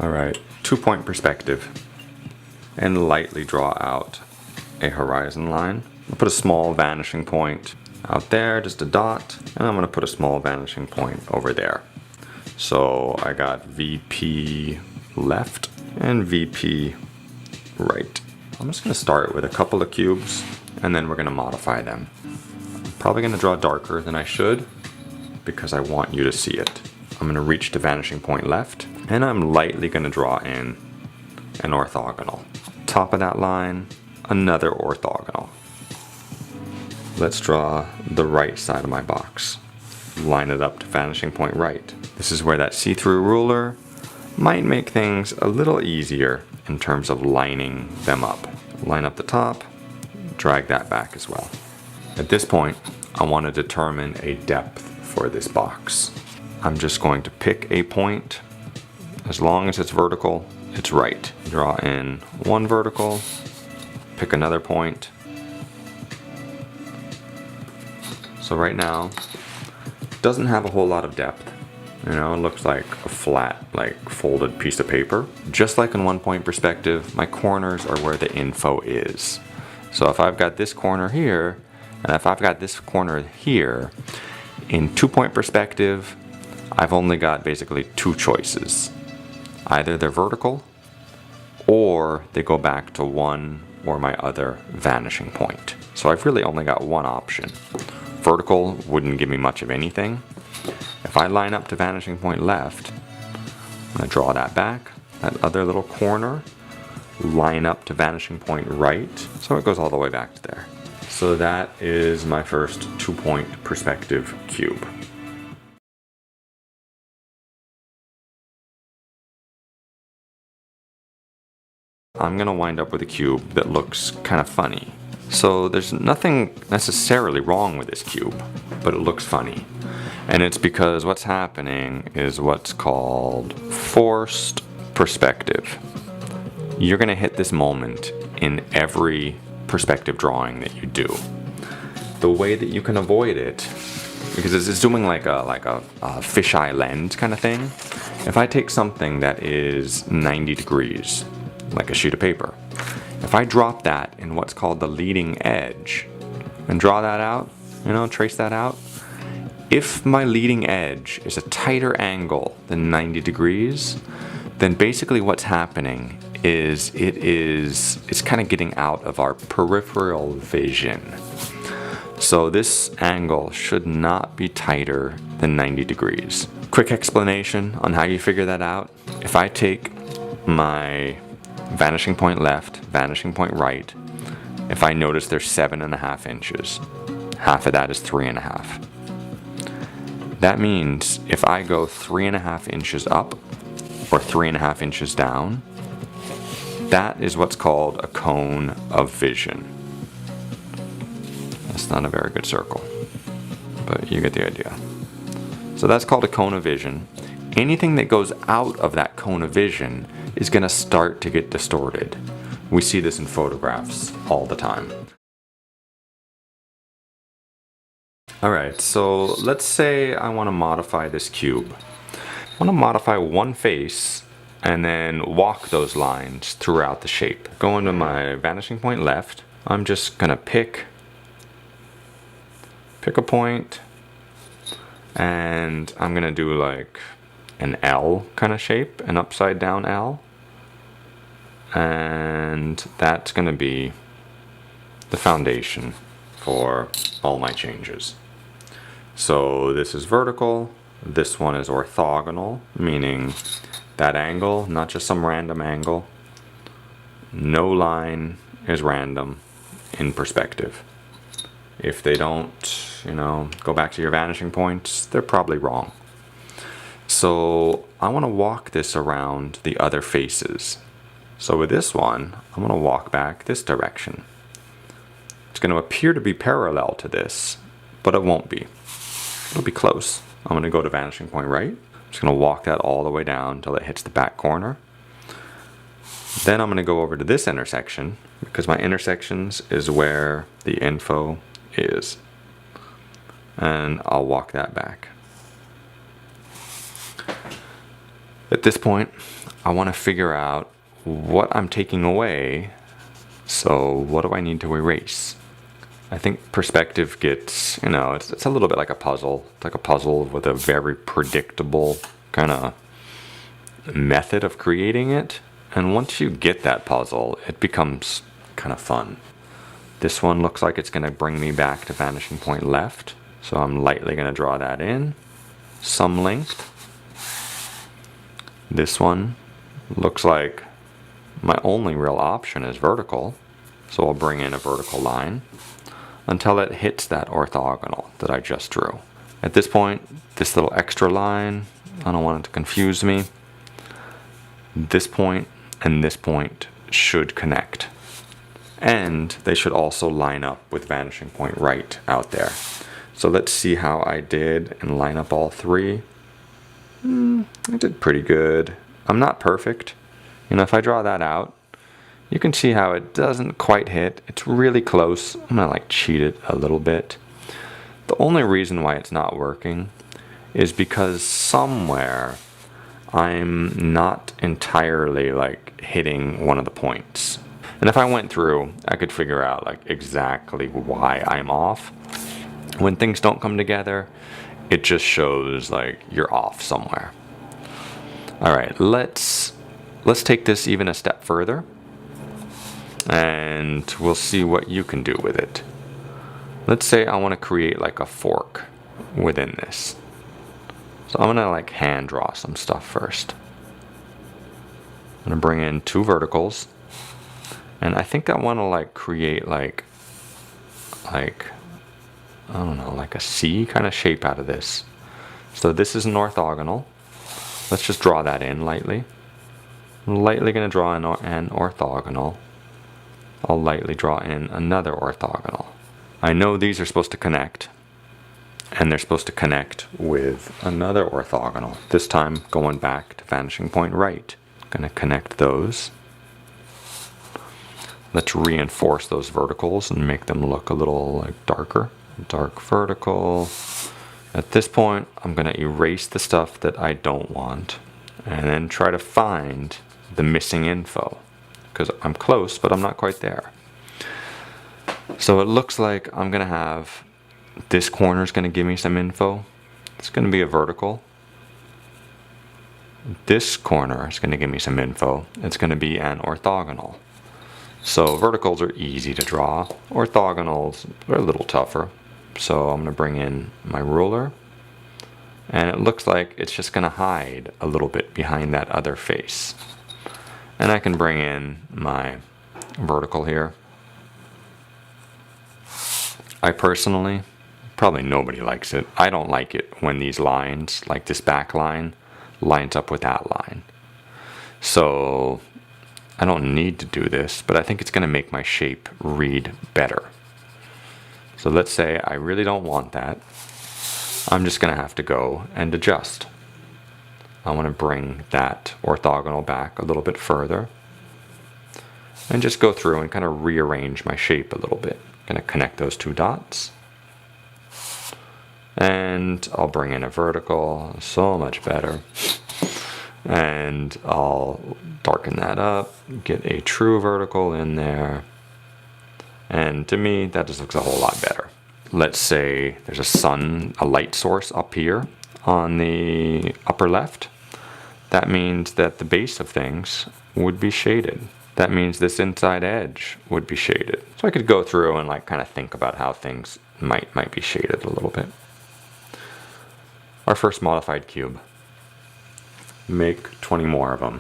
Alright, 2-point perspective. And lightly draw out a horizon line. I'll put a small vanishing point out there, just a dot, and I'm going to put a small vanishing point over there. So I got VP left and VP right. I'm just going to start with a couple of cubes and then we're going to modify them. I'm probably going to draw darker than I should because I want you to see it. I'm going to reach to vanishing point left and I'm lightly going to draw in an orthogonal. Top of that line, another orthogonal. Let's draw the right side of my box. Line it up to vanishing point right. This is where that see-through ruler might make things a little easier in terms of lining them up. Line up the top, drag that back as well. At this point, I want to determine a depth for this box. I'm just going to pick a point. As long as it's vertical, it's right. Draw in one vertical, pick another point. So right now, it doesn't have a whole lot of depth. You know, it looks like a flat, like folded piece of paper. Just like in 1-point perspective, my corners are where the info is. So if I've got this corner here, and if I've got this corner here, in 2-point perspective, I've only got basically two choices. Either they're vertical, or they go back to one or my other vanishing point. So I've really only got one option. Vertical wouldn't give me much of anything. If I line up to vanishing point left, I'm going to draw that back, that other little corner, line up to vanishing point right, so it goes all the way back to there. So that is my first 2-point perspective cube. I'm going to wind up with a cube that looks kind of funny. So there's nothing necessarily wrong with this cube, but it looks funny. And it's because what's happening is what's called forced perspective. You're going to hit this moment in every perspective drawing that you do. The way that you can avoid it, because it's doing like a fisheye lens kind of thing. If I take something that is 90 degrees, like a sheet of paper, if I drop that in what's called the leading edge and draw that out, you know, trace that out, if my leading edge is a tighter angle than 90 degrees, then basically what's happening is it's kind of getting out of our peripheral vision. So this angle should not be tighter than 90 degrees. Quick explanation on how you figure that out. If I take my vanishing point left, vanishing point right, if I notice there's 7.5 inches, half of that is 3.5. That means if I go 3.5 inches up or 3.5 inches down, that is what's called a cone of vision. That's not a very good circle, but you get the idea. So that's called a cone of vision. Anything that goes out of that cone of vision is going to start to get distorted. We see this in photographs all the time. Alright, so let's say I want to modify this cube. I want to modify one face and then walk those lines throughout the shape. Going to my vanishing point left, I'm just going to pick a point and I'm going to do like an L kind of shape, an upside down L. And that's going to be the foundation for all my changes. So this is vertical, this one is orthogonal, meaning that angle, not just some random angle. No line is random in perspective. If they don't, you know, go back to your vanishing points, they're probably wrong. So I want to walk this around the other faces. So with this one, I'm going to walk back this direction. It's going to appear to be parallel to this, but it won't be. It'll be close. I'm going to go to vanishing point right. I'm just going to walk that all the way down until it hits the back corner. Then I'm going to go over to this intersection, because my intersections is where the info is. And I'll walk that back. At this point, I want to figure out what I'm taking away. So what do I need to erase? I think perspective gets, it's a little bit like a puzzle. It's like a puzzle with a very predictable kind of method of creating it. And once you get that puzzle, it becomes kind of fun. This one looks like it's going to bring me back to vanishing point left. So I'm lightly going to draw that in. Some length. This one looks like my only real option is vertical. So I'll bring in a vertical line until it hits that orthogonal that I just drew. At this point, this little extra line, I don't want it to confuse me. This point and this point should connect. And they should also line up with vanishing point right out there. So let's see how I did and line up all three. I did pretty good. I'm not perfect. If I draw that out, you can see how it doesn't quite hit. It's really close. I'm gonna cheat it a little bit. The only reason why it's not working is because somewhere I'm not entirely hitting one of the points. And if I went through, I could figure out exactly why I'm off. When things don't come together, it just shows you're off somewhere. All right, let's take this even a step further, and we'll see what you can do with it. Let's say I want to create a fork within this. So I'm gonna hand draw some stuff first. I'm gonna bring in two verticals, and I think I want to create I don't know, a C kind of shape out of this. So this is an orthogonal. Let's just draw that in lightly. I'm lightly going to draw in an orthogonal. I'll lightly draw in another orthogonal. I know these are supposed to connect, and they're supposed to connect with another orthogonal. This time going back to vanishing point right. Going to connect those. Let's reinforce those verticals and make them look a little darker. Dark vertical. At this point, I'm going to erase the stuff that I don't want and then try to find the missing info, because I'm close, but I'm not quite there. So it looks like I'm going to have this corner is going to give me some info. It's going to be a vertical. This corner is going to give me some info. It's going to be an orthogonal. So verticals are easy to draw. Orthogonals are a little tougher. So I'm going to bring in my ruler, and it looks like it's just going to hide a little bit behind that other face. And I can bring in my vertical here. I personally, probably nobody likes it. I don't like it when these lines, like this back line, lines up with that line. So I don't need to do this, but I think it's going to make my shape read better. So let's say I really don't want that. I'm just going to have to go and adjust. I want to bring that orthogonal back a little bit further and just go through and kind of rearrange my shape a little bit. Going to connect those two dots. And I'll bring in a vertical, so much better. And I'll darken that up, get a true vertical in there. And to me, that just looks a whole lot better. Let's say there's a light source up here on the upper left. That means that the base of things would be shaded. That means this inside edge would be shaded. So I could go through and kind of think about how things might be shaded a little bit. Our first modified cube. Make 20 more of them.